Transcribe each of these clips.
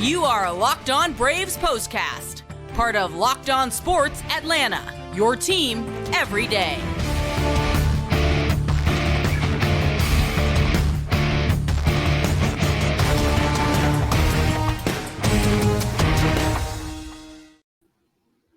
You are a Locked On Braves postcast, part of Locked On Sports Atlanta, your team every day.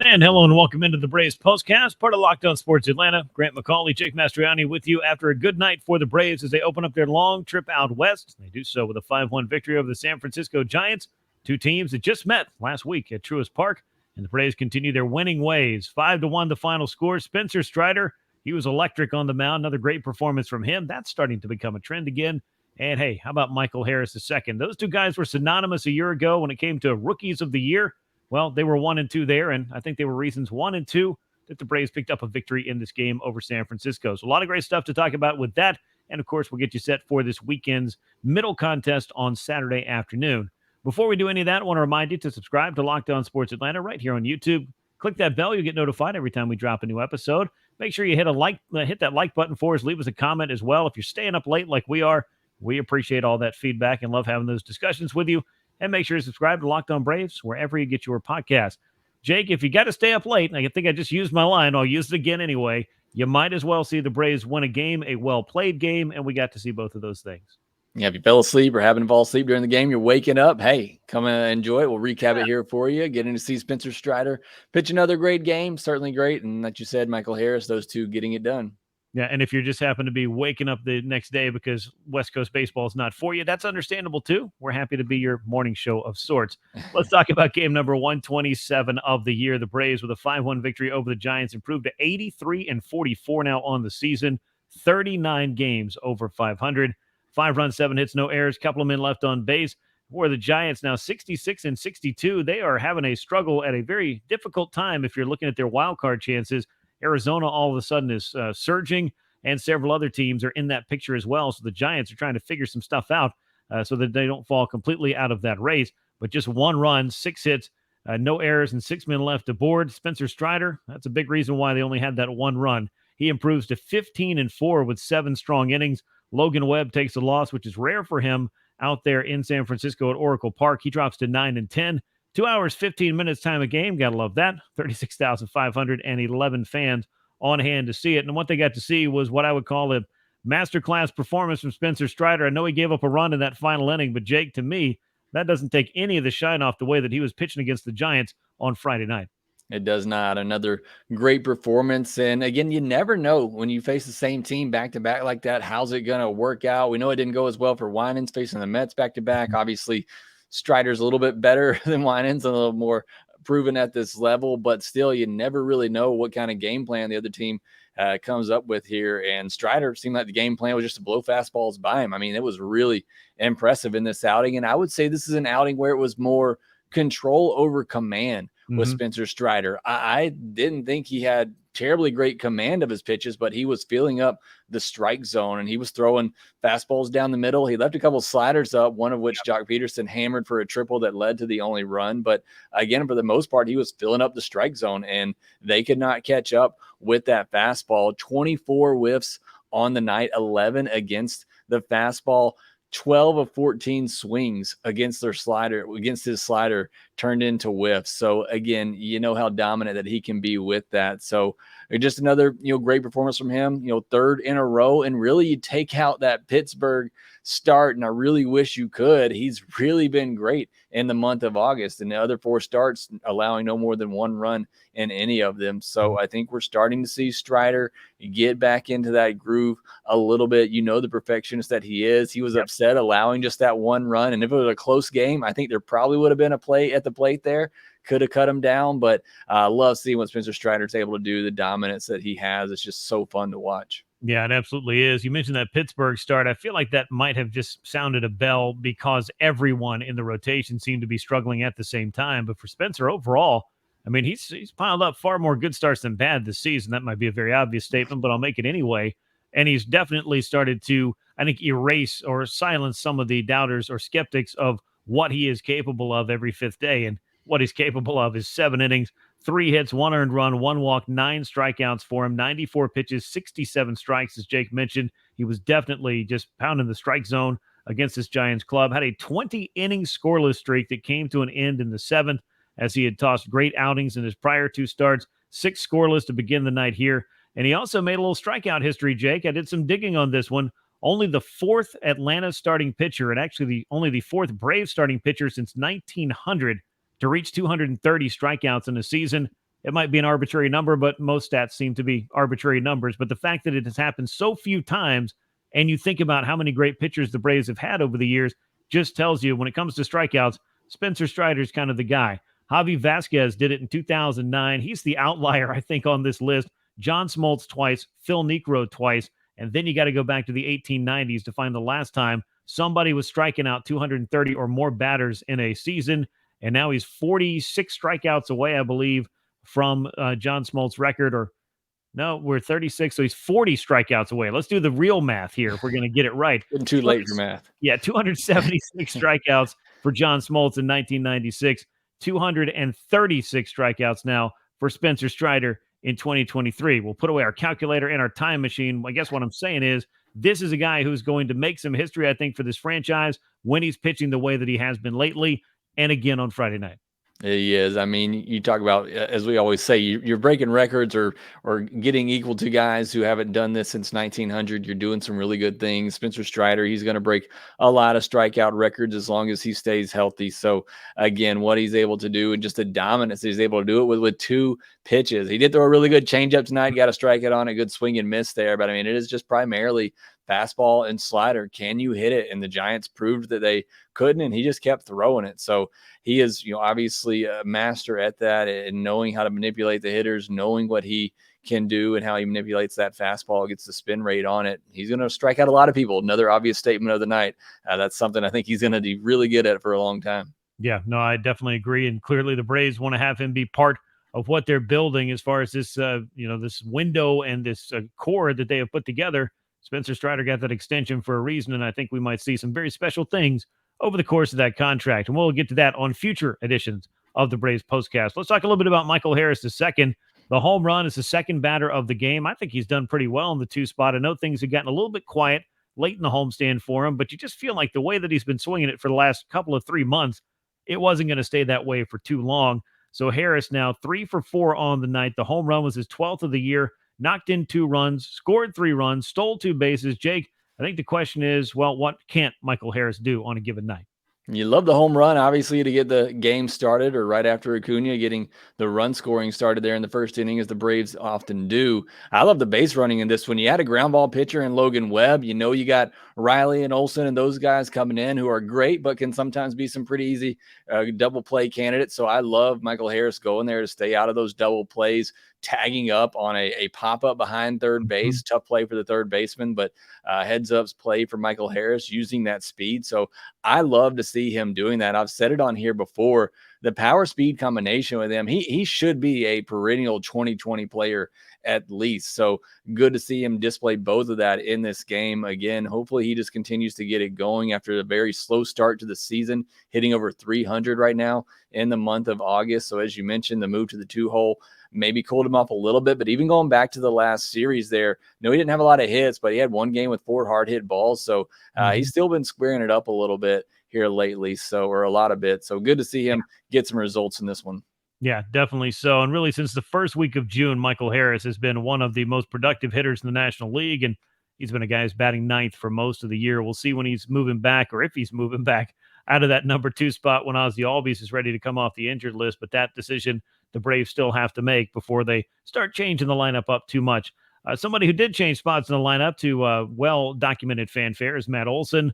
And hello and welcome into the Braves postcast, part of Locked On Sports Atlanta. Grant McAuley, Jake Mastroianni with you after a good night for the Braves as they open up their long trip out west. They do so with a 5-1 victory over the San Francisco Giants, two teams that just met last week at Truist Park. And the Braves continue their winning ways. 5-1 the final score. Spencer Strider, he was electric on the mound. Another great performance from him. That's starting to become a trend again. And hey, how about Michael Harris II? Those two guys were synonymous a year ago when it came to Rookies of the Year. Well, they were 1 and 2 there, and I think they were reasons 1 and 2 that the Braves picked up a victory in this game over San Francisco. So a lot of great stuff to talk about with that. And, of course, we'll get you set for this weekend's middle contest on Saturday afternoon. Before we do any of that, I want to remind you to subscribe to Locked On Sports Atlanta right here on YouTube. Click that bell. You'll get notified every time we drop a new episode. Make sure you hit that like button for us. Leave us a comment as well. If you're staying up late like we are, we appreciate all that feedback and love having those discussions with you. And make sure to subscribe to Locked On Braves wherever you get your podcast. Jake, if you got to stay up late, and I think I just used my line, I'll use it again anyway, you might as well see the Braves win a game, a well-played game, and we got to see both of those things. Yeah, if you fell asleep or having to fall asleep during the game, you're waking up, hey, come and enjoy it. We'll recap it here for you. Getting to see Spencer Strider pitch another great game, certainly great. And like you said, Michael Harris, those two getting it done. Yeah, and if you just happen to be waking up the next day because West Coast baseball is not for you, that's understandable too. We're happy to be your morning show of sorts. Let's talk about game number 127 of the year. The Braves with a 5-1 victory over the Giants improved to 83-44 now on the season, 39 games over 500. 5 runs, 7 hits, no errors, couple of men left on base. Where the Giants now 66-62, they are having a struggle at a very difficult time if you're looking at their wild card chances. Arizona all of a sudden is surging, and several other teams are in that picture as well. So the Giants are trying to figure some stuff out so that they don't fall completely out of that race. But just 1 run, 6 hits, no errors, and 6 men left aboard. Spencer Strider, that's a big reason why they only had that 1 run. He improves to 15-4 with 7 strong innings. Logan Webb takes a loss, which is rare for him out there in San Francisco at Oracle Park. He drops to 9-10. 2 hours, 15 minutes time a game. Got to love that. 36,511 fans on hand to see it. And what they got to see was what I would call a masterclass performance from Spencer Strider. I know he gave up a run in that final inning, but Jake, to me, that doesn't take any of the shine off the way that he was pitching against the Giants on Friday night. It does not. Another great performance. And again, you never know when you face the same team back-to-back like that, how's it going to work out? We know it didn't go as well for Winans facing the Mets back-to-back. Obviously, Strider's a little bit better than Winans, a little more proven at this level, but still, you never really know what kind of game plan the other team comes up with here. And Strider seemed like the game plan was just to blow fastballs by him. I mean, it was really impressive in this outing. And I would say this is an outing where it was more control over command with Spencer Strider. I didn't think he had terribly great command of his pitches, but he was filling up the strike zone and he was throwing fastballs down the middle. He left a couple sliders up, one of which Jock Peterson hammered for a triple that led to the only run. But again, for the most part, he was filling up the strike zone and they could not catch up with that fastball. 24 whiffs on the night, 11 against the fastball. 12 of 14 swings against his slider turned into whiffs. So again, you know how dominant that he can be with that. So just another, great performance from him, 3rd in a row. And really you take out that Pittsburgh start, and I really wish you could. He's really been great in the month of August, and the other 4 starts allowing no more than 1 run in any of them. So I think we're starting to see Strider get back into that groove a little bit. The perfectionist that he is. He was upset allowing just that 1 run, and if it was a close game, I think there probably would have been a play at the plate there. Could have cut him down, but I love seeing what Spencer Strider's able to do, the dominance that he has. It's just so fun to watch. Yeah, it absolutely is. You mentioned that Pittsburgh start. I feel like that might have just sounded a bell because everyone in the rotation seemed to be struggling at the same time. But for Spencer overall, I mean, he's piled up far more good starts than bad this season. That might be a very obvious statement, but I'll make it anyway. And he's definitely started to, I think, erase or silence some of the doubters or skeptics of what he is capable of every 5th day. And what he's capable of is 7 innings, 3 hits, 1 earned run, 1 walk, 9 strikeouts for him, 94 pitches, 67 strikes. As Jake mentioned, he was definitely just pounding the strike zone against this Giants club. Had a 20-inning scoreless streak that came to an end in the 7th as he had tossed great outings in his prior 2 starts. 6 scoreless to begin the night here. And he also made a little strikeout history, Jake. I did some digging on this one. Only the 4th Atlanta starting pitcher, and actually only the 4th Braves starting pitcher since 1900 to reach 230 strikeouts in a season. It might be an arbitrary number, but most stats seem to be arbitrary numbers. But the fact that it has happened so few times, and you think about how many great pitchers the Braves have had over the years, just tells you when it comes to strikeouts, Spencer Strider's kind of the guy. Javi Vasquez did it in 2009. He's the outlier, I think, on this list. John Smoltz twice, Phil Niekro twice, and then you got to go back to the 1890s to find the last time somebody was striking out 230 or more batters in a season, and now he's 46 strikeouts away, I believe, from John Smoltz's record, or no, we're 36, so he's 40 strikeouts away. Let's do the real math here if we're going to get it right. Getting too late for math. Yeah, 276 strikeouts for John Smoltz in 1996, 236 strikeouts now for Spencer Strider in 2023. We'll put away our calculator and our time machine. I guess what I'm saying is this is a guy who's going to make some history, I think, for this franchise when he's pitching the way that he has been lately and again on Friday night. He is. I mean, you talk about, as we always say, you're breaking records or getting equal to guys who haven't done this since 1900. You're doing some really good things. Spencer Strider, he's going to break a lot of strikeout records as long as he stays healthy. So, again, what he's able to do and just the dominance he's able to do it with 2 pitches. He did throw a really good changeup tonight, got a strikeout on a good swing and miss there. But, I mean, it is just primarily fastball and slider. Can you hit it? And the Giants proved that they couldn't, and he just kept throwing it. So he is, obviously a master at that and knowing how to manipulate the hitters, knowing what he can do and how he manipulates that fastball, gets the spin rate on it. He's going to strike out a lot of people. Another obvious statement of the night. That's something I think he's going to be really good at for a long time. Yeah, no, I definitely agree. And clearly the Braves want to have him be part of what they're building as far as this, this window and this core that they have put together. Spencer Strider got that extension for a reason, and I think we might see some very special things over the course of that contract. And we'll get to that on future editions of the Braves Postcast. Let's talk a little bit about Michael Harris II. The home run is the second batter of the game. I think he's done pretty well in the 2 spot. I know things have gotten a little bit quiet late in the homestand for him, but you just feel like the way that he's been swinging it for the last couple of 3 months, it wasn't going to stay that way for too long. So Harris now 3 for 4 on the night. The home run was his 12th of the year. Knocked in 2 runs, scored 3 runs, stole 2 bases. Jake, I think the question is, well, what can't Michael Harris do on a given night? You love the home run, obviously, to get the game started, or right after Acuna, getting the run scoring started there in the first inning, as the Braves often do. I love the base running in this one. You had a ground ball pitcher in Logan Webb. You got Riley and Olson and those guys coming in who are great, but can sometimes be some pretty easy double play candidates. So I love Michael Harris going there to stay out of those double plays, tagging up on a pop-up behind third base. Tough play for the third baseman, but heads-ups play for Michael Harris using that speed. So I love to see him doing that. I've said it on here before. The power-speed combination with him, he should be a perennial 2020 player at least. So good to see him display both of that in this game. Again, hopefully he just continues to get it going after a very slow start to the season, hitting over 300 right now in the month of August. So as you mentioned, the move to the 2-hole maybe cooled him off a little bit, but even going back to the last series there, he didn't have a lot of hits, but he had 1 game with 4 hard hit balls. So he's still been squaring it up a little bit here lately, or a lot of bit. So good to see him get some results in this one. Yeah, definitely so. And really, since the first week of June, Michael Harris has been one of the most productive hitters in the National League, and he's been a guy who's batting 9th for most of the year. We'll see when he's moving back, or if he's moving back out of that number 2 spot when Ozzie Albies is ready to come off the injured list. But that decision the Braves still have to make before they start changing the lineup up too much. Somebody who did change spots in the lineup to well-documented fanfare is Matt Olson.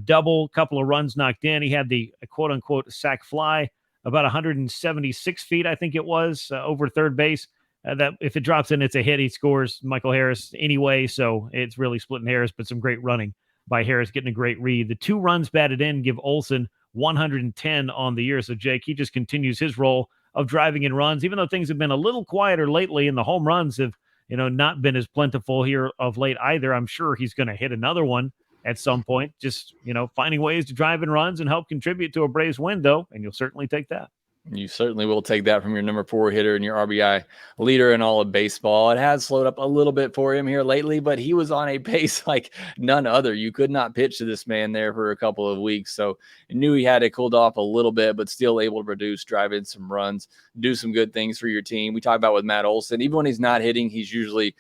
Double, couple of runs knocked in. He had the quote-unquote sac fly, about 176 feet, I think it was, over third base. That if it drops in, it's a hit. He scores Michael Harris anyway, so it's really splitting hairs, but some great running by Harris, getting a great read. The 2 runs batted in give Olson 110 on the year. So, Jake, he just continues his role of driving in runs, even though things have been a little quieter lately and the home runs have, not been as plentiful here of late either. I'm sure he's going to hit another one at some point, just, finding ways to drive in runs and help contribute to a Braves win, though, and you'll certainly take that. You certainly will take that from your number 4 hitter and your RBI leader in all of baseball. It has slowed up a little bit for him here lately, but he was on a pace like none other. You could not pitch to this man there for a couple of weeks. So I knew he had it cooled off a little bit, but still able to produce, drive in some runs, do some good things for your team. We talked about with Matt Olson, even when he's not hitting, he's usually,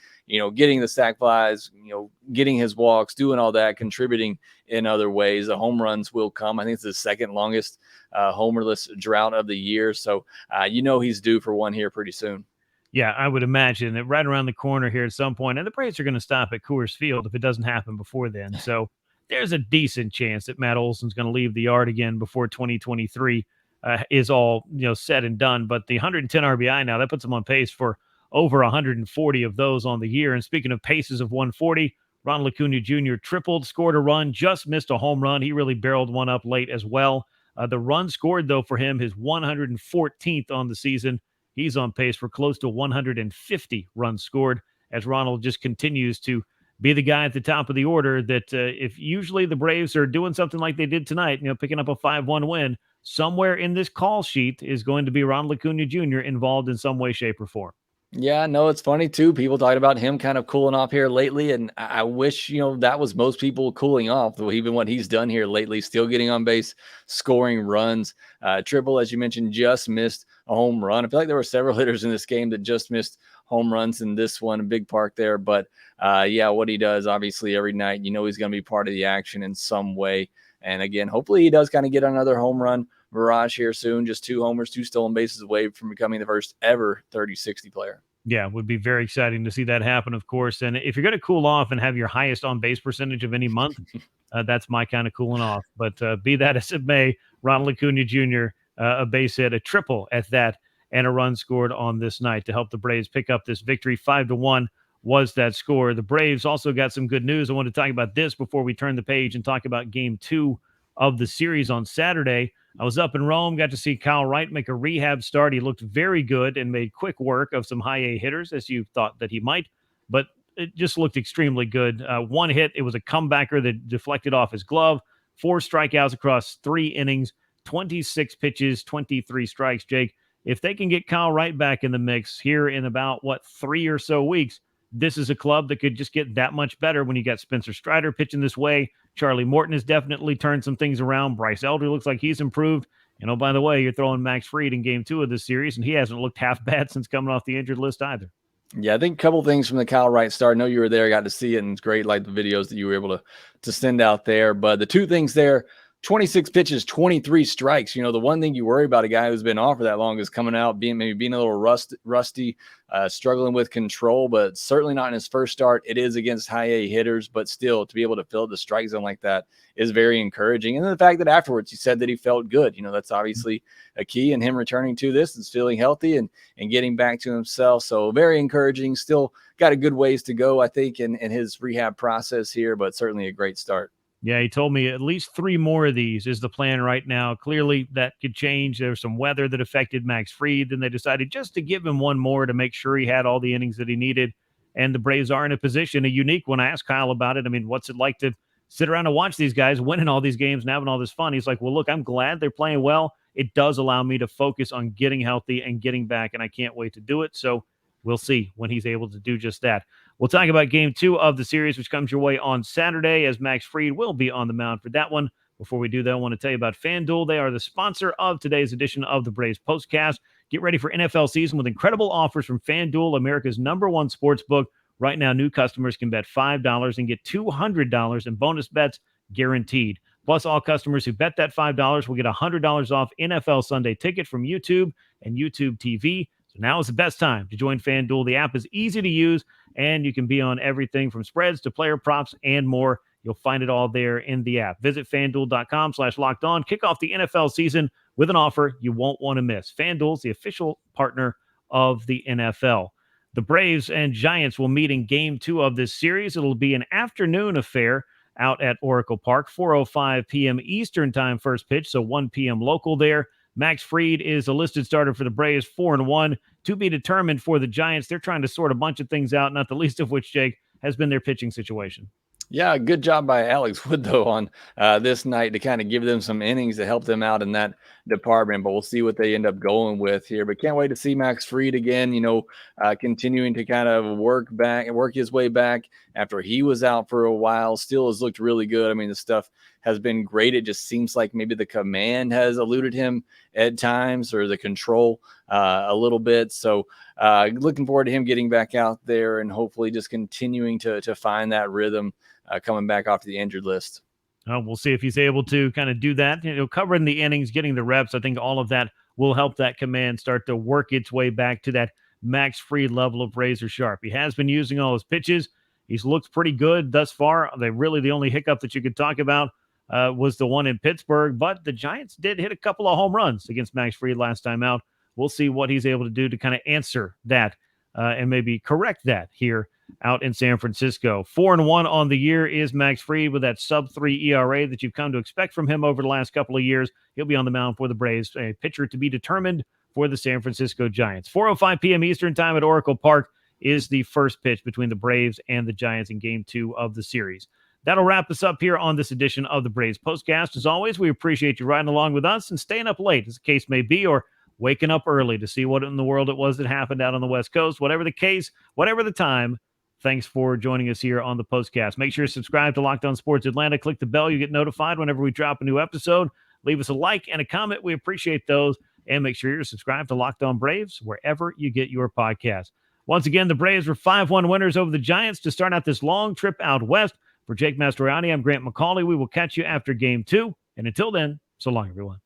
getting the sac flies, getting his walks, doing all that, contributing in other ways. The home runs will come. I think it's the second longest homerless drought of the year. So, he's due for one here pretty soon. Yeah, I would imagine that right around the corner here at some point, and the Braves are going to stop at Coors Field if it doesn't happen before then. So there's a decent chance that Matt Olson's going to leave the yard again before 2023 is all said and done. But the 110 RBI now, that puts him on pace for over 140 of those on the year. And speaking of paces of 140, Ronald Acuna Jr. tripled, scored a run, just missed a home run. He really barreled one up late as well. The run scored, though, for him, his 114th on the season. He's on pace for close to 150 runs scored as Ronald just continues to be the guy at the top of the order that if usually the Braves are doing something like they did tonight, picking up a 5-1 win, somewhere in this call sheet is going to be Ronald Acuna Jr. involved in some way, shape, or form. Yeah, no, it's funny too. People talking about him kind of cooling off here lately. And I wish, that was most people cooling off, though, even what he's done here lately, still getting on base, scoring runs. Triple, as you mentioned, just missed a home run. I feel like there were several hitters in this game that just missed home runs in this one, a big park there. But what he does, obviously, every night, he's going to be part of the action in some way. And again, hopefully he does kind of get another home run barrage here soon. Just 2 homers, 2 stolen bases away from becoming the first ever 30-60 player. Yeah, it would be very exciting to see that happen, of course. And if you're going to cool off and have your highest on-base percentage of any month, that's my kind of cooling off. But be that as it may, Ronald Acuna Jr., a base hit, a triple at that, and a run scored on this night to help the Braves pick up this victory. 5-1 was that score. The Braves also got some good news. I want to talk about this before we turn the page and talk about Game 2 of the series on Saturday. I was up in Rome, got to see Kyle Wright make a rehab start. He looked very good and made quick work of some high A hitters, as you thought that he might, but it just looked extremely good. One hit, it was a comebacker that deflected off his glove, 4 strikeouts across 3 innings, 26 pitches, 23 strikes. Jake, if they can get Kyle Wright back in the mix here in about, 3 or so weeks, this is a club that could just get that much better when you got Spencer Strider pitching this way. Charlie Morton has definitely turned some things around. Bryce Elder looks like he's improved. And, oh, by the way, you're throwing Max Fried in Game 2 of this series, and he hasn't looked half bad since coming off the injured list either. Yeah, I think a couple things from the Kyle Wright start. I know you were there, got to see it, and it's great, like the videos that you were able to send out there. But the 2 things there, 26 pitches, 23 strikes. The one thing you worry about a guy who's been off for that long is coming out, being a little rusty, struggling with control, but certainly not in his first start. It is against high A hitters, but still to be able to fill the strike zone like that is very encouraging. And then the fact that afterwards he said that he felt good, that's obviously a key in him returning to this and feeling healthy and getting back to himself. So very encouraging. Still got a good ways to go, I think, in his rehab process here, but certainly a great start. Yeah, he told me at least 3 more of these is the plan right now. Clearly, that could change. There was some weather that affected Max Fried. Then they decided just to give him 1 more to make sure he had all the innings that he needed. And the Braves are in a position, a unique one. I asked Kyle about it. I mean, what's it like to sit around and watch these guys winning all these games and having all this fun? He's like, well, look, I'm glad they're playing well. It does allow me to focus on getting healthy and getting back, and I can't wait to do it. So we'll see when he's able to do just that. We'll talk about Game 2 of the series, which comes your way on Saturday, as Max Fried will be on the mound for that one. Before we do that, I want to tell you about FanDuel. They are the sponsor of today's edition of the Braves Postcast. Get ready for NFL season with incredible offers from FanDuel, America's #1 sports book. Right now, new customers can bet $5 and get $200 in bonus bets guaranteed. Plus, all customers who bet that $5 will get $100 off NFL Sunday Ticket from YouTube and YouTube TV. So now is the best time to join FanDuel. The app is easy to use, and you can be on everything from spreads to player props and more. You'll find it all there in the app. Visit FanDuel.com/lockedon. Kick off the NFL season with an offer you won't want to miss. FanDuel's the official partner of the NFL. The Braves and Giants will meet in Game 2 of this series. It'll be an afternoon affair out at Oracle Park, 4:05 p.m. Eastern time first pitch, so 1 p.m. local there. Max Fried is a listed starter for the Braves, 4-1. To be determined for the Giants. They're trying to sort a bunch of things out, not the least of which, Jake, has been their pitching situation. Yeah, good job by Alex Wood, though, on this night to kind of give them some innings to help them out in that department. But we'll see what they end up going with here. But can't wait to see Max Fried again, continuing to kind of work his way back after he was out for a while. Still has looked really good. I mean, the stuff has been great. It just seems like maybe the command has eluded him at times, or the control a little bit. So looking forward to him getting back out there and hopefully just continuing to find that rhythm coming back off the injured list. We'll see if he's able to kind of do that. Covering the innings, getting the reps. I think all of that will help that command start to work its way back to that Max Fried level of razor sharp. He has been using all his pitches. He's looked pretty good thus far. The only hiccup that you could talk about was the one in Pittsburgh, but the Giants did hit a couple of home runs against Max Fried last time out. We'll see what he's able to do to kind of answer that and maybe correct that here out in San Francisco. 4-1 on the year is Max Fried with that sub-3 ERA that you've come to expect from him over the last couple of years. He'll be on the mound for the Braves, a pitcher to be determined for the San Francisco Giants. 4:05 p.m. Eastern time at Oracle Park is the first pitch between the Braves and the Giants in Game 2 of the series. That'll wrap us up here on this edition of the Braves Postcast. As always, we appreciate you riding along with us and staying up late, as the case may be, or waking up early to see what in the world it was that happened out on the West Coast. Whatever the case, whatever the time, thanks for joining us here on the Postcast. Make sure to subscribe to Locked On Sports Atlanta. Click the bell. You get notified whenever we drop a new episode. Leave us a like and a comment. We appreciate those. And make sure you're subscribed to Locked On Braves wherever you get your podcast. Once again, the Braves were 5-1 winners over the Giants to start out this long trip out west. For Jake Mastroianni, I'm Grant McAuley. We will catch you after Game 2. And until then, so long, everyone.